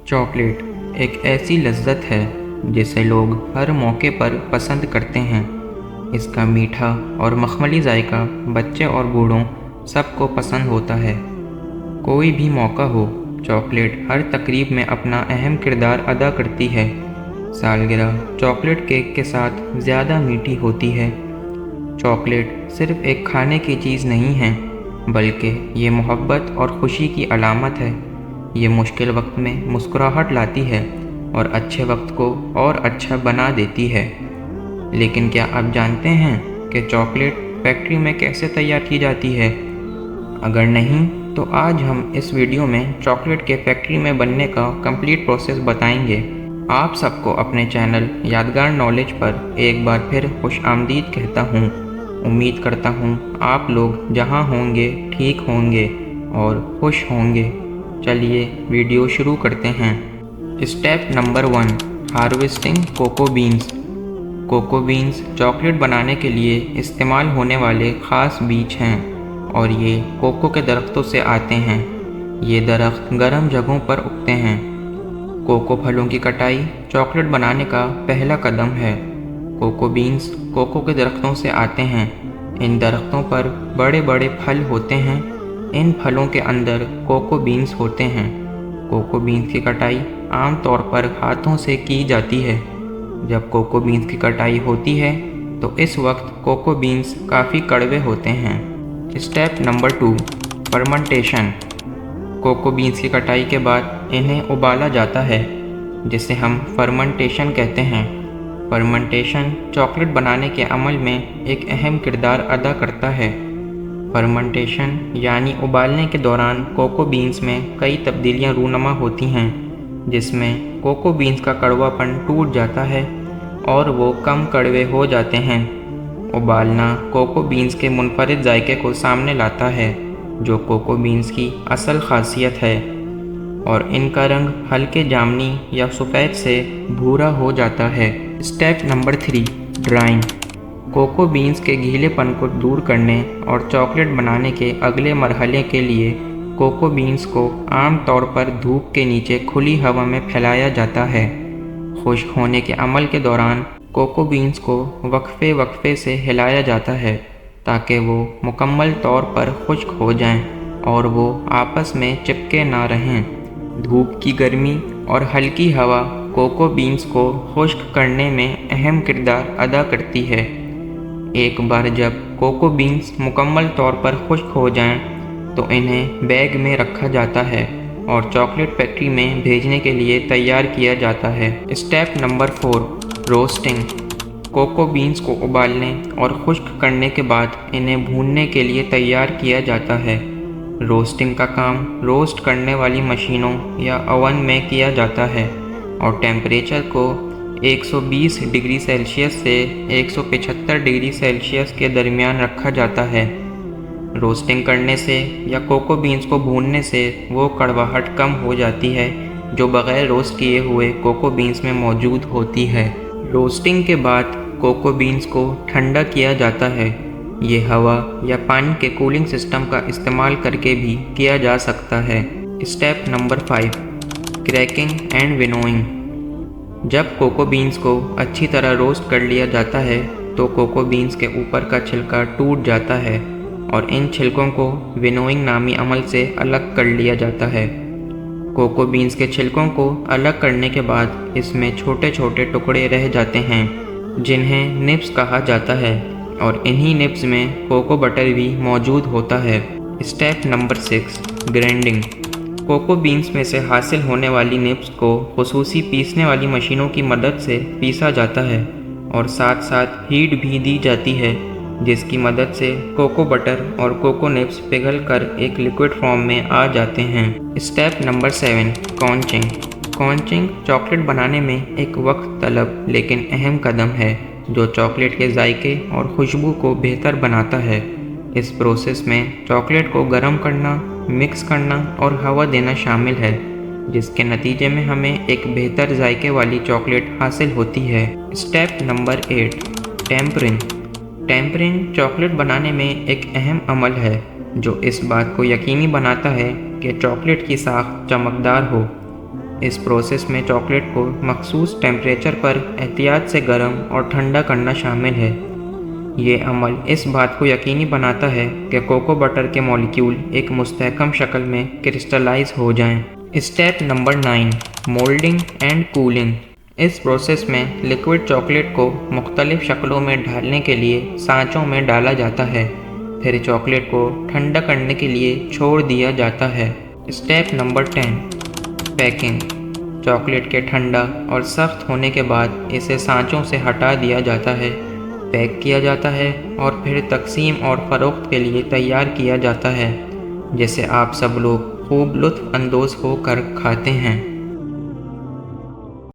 Chocolate ایک ایسی لذت ہے جسے لوگ ہر موقع پر پسند کرتے ہیں۔ اس کا میٹھا اور مخملی ذائقہ بچے اور بوڑھوں سب کو پسند ہوتا ہے۔ کوئی بھی موقع ہو، چاکلیٹ ہر تقریب میں اپنا اہم کردار ادا کرتی ہے۔ سالگرہ چاکلیٹ کیک کے ساتھ زیادہ میٹھی ہوتی ہے۔ چاکلیٹ صرف ایک کھانے کی چیز نہیں ہے، بلکہ یہ محبت اور خوشی کی علامت ہے۔ یہ مشکل وقت میں مسکراہٹ لاتی ہے اور اچھے وقت کو اور اچھا بنا دیتی ہے۔ لیکن کیا آپ جانتے ہیں کہ چاکلیٹ فیکٹری میں کیسے تیار کی جاتی ہے؟ اگر نہیں تو آج ہم اس ویڈیو میں چاکلیٹ کے فیکٹری میں بننے کا کمپلیٹ پروسیس بتائیں گے۔ آپ سب کو اپنے چینل یادگار نالج پر ایک بار پھر خوش آمدید کہتا ہوں۔ امید کرتا ہوں آپ لوگ جہاں ہوں گے ٹھیک ہوں گے اور خوش ہوں گے۔ چلیے ویڈیو شروع کرتے ہیں۔ Step number 1، harvesting cocoa beans. Cocoa beans chocolate بنانے کے لیے استعمال ہونے والے خاص بیج ہیں اور یہ کوکو کے درختوں سے آتے ہیں۔ یہ درخت گرم جگہوں پر اگتے ہیں۔ کوکو پھلوں کی کٹائی چاکلیٹ بنانے کا پہلا قدم ہے۔ کوکو بینز کوکو کے درختوں سے آتے ہیں۔ ان درختوں پر بڑے بڑے پھل ہوتے ہیں۔ ان پھلوں کے اندر کوکو بینز ہوتے ہیں۔ کوکو بینز کی کٹائی عام طور پر ہاتھوں سے کی جاتی ہے۔ جب کوکو بینز کی کٹائی ہوتی ہے تو اس وقت کوکو بینز کافی کڑوے ہوتے ہیں۔ Step number 2، fermentation. Cocoa beans کی کٹائی کے بعد انہیں ابالا جاتا ہے، جسے ہم فرمنٹیشن کہتے ہیں۔ فرمنٹیشن چاکلیٹ بنانے کے عمل میں ایک اہم کردار ادا کرتا ہے۔ فرمنٹیشن یعنی ابالنے کے دوران کوکو بینز میں کئی تبدیلیاں رونما ہوتی ہیں، جس میں کوکو بینز کا کڑوا پن ٹوٹ جاتا ہے اور وہ کم کڑوے ہو جاتے ہیں۔ ابالنا کوکو بینز کے منفرد ذائقے کو سامنے لاتا ہے، جو کوکو بینز کی اصل خاصیت ہے، اور ان کا رنگ ہلکے جامنی یا سفید سے بھورا ہو جاتا ہے۔ Step number 3، drying. Cocoa beans کے گیلے پن کو دور کرنے اور چاکلیٹ بنانے کے اگلے مرحلے کے لیے کوکو بینز کو عام طور پر دھوپ کے نیچے کھلی ہوا میں پھیلایا جاتا ہے۔ خشک ہونے کے عمل کے دوران کوکو بینز کو وقفے وقفے سے ہلایا جاتا ہے تاکہ وہ مکمل طور پر خشک ہو جائیں اور وہ آپس میں چپکے نہ رہیں۔ دھوپ کی گرمی اور ہلکی ہوا کوکو بینز کو خشک کرنے میں اہم کردار ادا کرتی ہے۔ ایک بار جب کوکو بینز مکمل طور پر خشک ہو جائیں تو انہیں بیگ میں رکھا جاتا ہے اور چاکلیٹ فیکٹری میں بھیجنے کے لیے تیار کیا جاتا ہے۔ Step number 4، roasting. Cocoa beans کو ابالنے اور خشک کرنے کے بعد انہیں بھوننے کے لیے تیار کیا جاتا ہے۔ روسٹنگ کا کام روسٹ کرنے والی مشینوں یا اوون میں کیا جاتا ہے اور ٹیمپریچر کو 120 ڈگری سیلسیس سے 175 ڈگری سیلسیس کے درمیان رکھا جاتا ہے۔ روسٹنگ کرنے سے یا کوکو بینز کو بھوننے سے وہ کڑواہٹ کم ہو جاتی ہے جو بغیر روسٹ کیے ہوئے کوکو بینز میں موجود ہوتی ہے۔ روسٹنگ کے بعد کوکو بینز کو ٹھنڈا کیا جاتا ہے۔ یہ ہوا یا پانی کے کولنگ سسٹم کا استعمال کر کے بھی کیا جا سکتا ہے۔ Step number 5، cracking and winnowing. جب کوکو بینز کو اچھی طرح روسٹ کر لیا جاتا ہے تو کوکو بینز کے اوپر کا چھلکا ٹوٹ جاتا ہے اور ان چھلکوں کو ونوئنگ نامی عمل سے الگ کر لیا جاتا ہے۔ کوکو بینز کے چھلکوں کو الگ کرنے کے بعد اس میں چھوٹے چھوٹے ٹکڑے رہ جاتے ہیں جنہیں نبز کہا جاتا ہے، اور انہی نبز میں کوکو بٹر بھی موجود ہوتا ہے۔ Step number 6، grinding. Cocoa beans میں سے حاصل ہونے والی نبز کو خصوصی پیسنے والی مشینوں کی مدد سے پیسا جاتا ہے اور ساتھ ساتھ ہیٹ بھی دی جاتی ہے، جس کی مدد سے کوکو بٹر اور کوکو نبز پگھل کر ایک لیکوڈ فارم میں آ جاتے ہیں۔ Step number 7، کونچنگ۔ کونچنگ چاکلیٹ بنانے میں ایک وقت طلب لیکن اہم قدم ہے جو چاکلیٹ کے ذائقے اور خوشبو کو بہتر بناتا ہے۔ اس پروسیس میں چاکلیٹ کو گرم کرنا، مکس کرنا اور ہوا دینا شامل ہے، جس کے نتیجے میں ہمیں ایک بہتر ذائقے والی چاکلیٹ حاصل ہوتی ہے۔ Step number 8، tampering. Tampering chocolate بنانے میں ایک اہم عمل ہے جو اس بات کو یقینی بناتا ہے کہ چاکلیٹ کی ساخت چمکدار ہو۔ اس پروسیس میں چاکلیٹ کو مخصوص ٹیمپریچر پر احتیاط سے گرم اور ٹھنڈا کرنا شامل ہے۔ یہ عمل اس بات کو یقینی بناتا ہے کہ کوکو بٹر کے مالیکیول ایک مستحکم شکل میں کرسٹلائز ہو جائیں۔ Step number 9، moulding and cooling. اس پروسیس میں لیکوڈ چاکلیٹ کو مختلف شکلوں میں ڈھالنے کے لیے سانچوں میں ڈالا جاتا ہے، پھر چاکلیٹ کو ٹھنڈا کرنے کے لیے چھوڑ دیا جاتا ہے۔ Step number 10، packing. چاکلیٹ کے ٹھنڈا اور سخت ہونے کے بعد اسے سانچوں سے ہٹا دیا جاتا ہے، پیک کیا جاتا ہے اور پھر تقسیم اور فروخت کے لیے تیار کیا جاتا ہے، جسے آپ سب لوگ خوب لطف اندوز ہو کر کھاتے ہیں۔